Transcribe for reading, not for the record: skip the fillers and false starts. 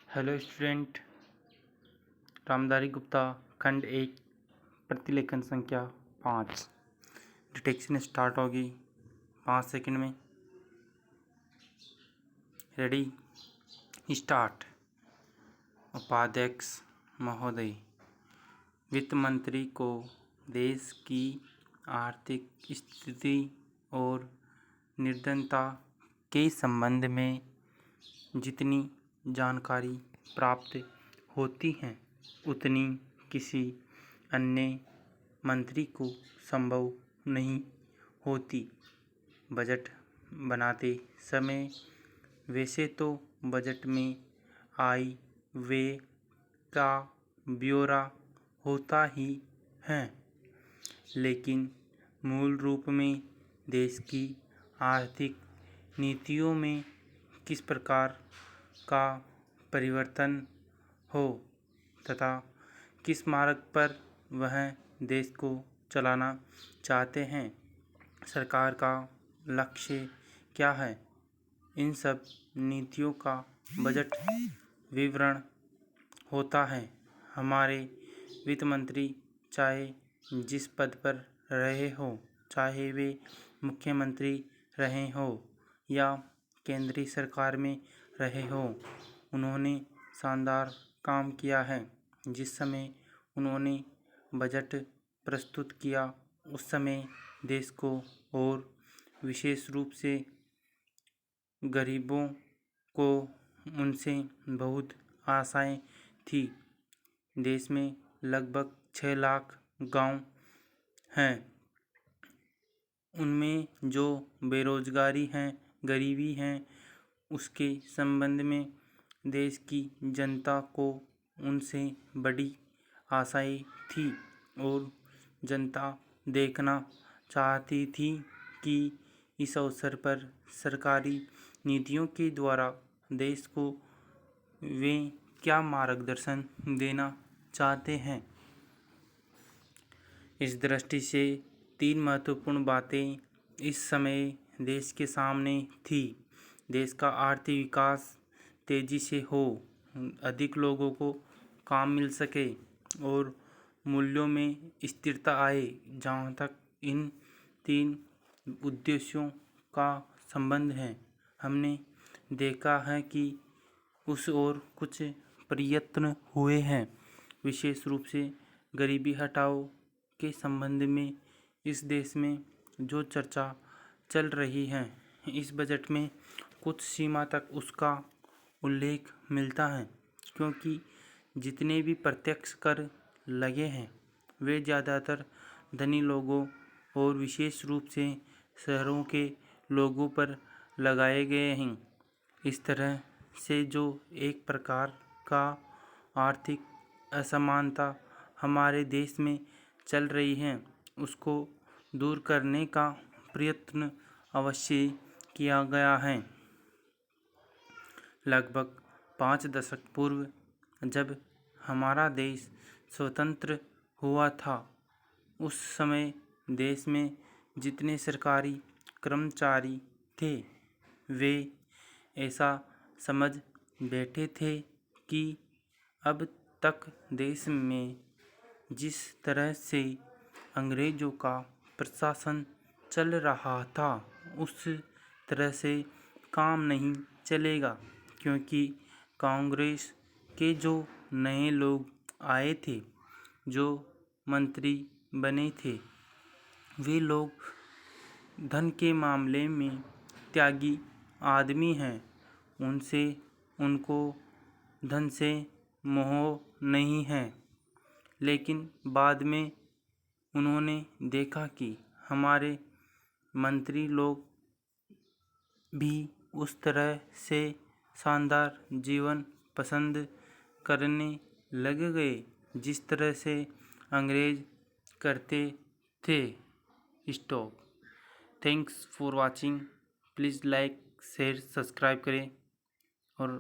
Hello student. Ramdhari Gupta खंड 1 प्रतिलेखन संख्या 5। डिटेक्शन स्टार्ट होगी 5 सेकंड में। Ready start. उपाध्यक्ष महोदय, वित्त मंत्री को देश की आर्थिक स्थिति और निर्धनता के संबंध में जितनी जानकारी प्राप्त होती है उतनी किसी अन्य मंत्री को संभव नहीं होती। बजट बनाते समय वैसे तो बजट में आय व्यय का ब्यौरा होता ही है, लेकिन मूल रूप में देश की आर्थिक नीतियों में किस प्रकार का परिवर्तन हो तथा किस मार्ग पर वह देश को चलाना चाहते हैं, सरकार का लक्ष्य क्या है, इन सब नीतियों का बजट विवरण होता है। हमारे वित्त मंत्री चाहे जिस पद पर रहे हो, चाहे वे मुख्यमंत्री रहे हो या केंद्रीय सरकार में रहे हो, उन्होंने शानदार काम किया है। जिस समय उन्होंने बजट प्रस्तुत किया उस समय देश को और विशेष रूप से गरीबों को उनसे बहुत आशाएं थी। देश में लगभग 6 लाख गांव हैं। उनमें जो बेरोजगारी है, गरीबी है, उसके संबंध में देश की जनता को उनसे बड़ी आशाएं थी और जनता देखना चाहती थी कि इस अवसर पर सरकारी नीतियों के द्वारा देश को वे क्या मार्गदर्शन देना चाहते हैं। इस दृष्टि से 3 महत्वपूर्ण बातें इस समय देश के सामने थी। देश का आर्थिक विकास तेजी से हो, अधिक लोगों को काम मिल सके और मूल्यों में स्थिरता आए। जहाँ तक इन 3 उद्देश्यों का संबंध है, हमने देखा है कि उस ओर कुछ प्रयत्न हुए हैं। विशेष रूप से गरीबी हटाओ के संबंध में इस देश में जो चर्चा चल रही है, इस बजट में कुछ सीमा तक उसका उल्लेख मिलता है, क्योंकि जितने भी प्रत्यक्ष कर लगे हैं वे ज़्यादातर धनी लोगों और विशेष रूप से शहरों के लोगों पर लगाए गए हैं। इस तरह से जो एक प्रकार का आर्थिक असमानता हमारे देश में चल रही है, उसको दूर करने का प्रयत्न अवश्य किया गया है। लगभग 5 दशक पूर्व जब हमारा देश स्वतंत्र हुआ था, उस समय देश में जितने सरकारी कर्मचारी थे वे ऐसा समझ बैठे थे कि अब तक देश में जिस तरह से अंग्रेज़ों का प्रशासन चल रहा था उस तरह से काम नहीं चलेगा, क्योंकि कांग्रेस के जो नए लोग आए थे, जो मंत्री बने थे, वे लोग धन के मामले में त्यागी आदमी हैं। उनको धन से मोह नहीं है। लेकिन बाद में उन्होंने देखा कि हमारे मंत्री लोग भी उस तरह से शानदार जीवन पसंद करने लग गए जिस तरह से अंग्रेज करते थे। Stop. Thanks for watching. Please like share subscribe करें और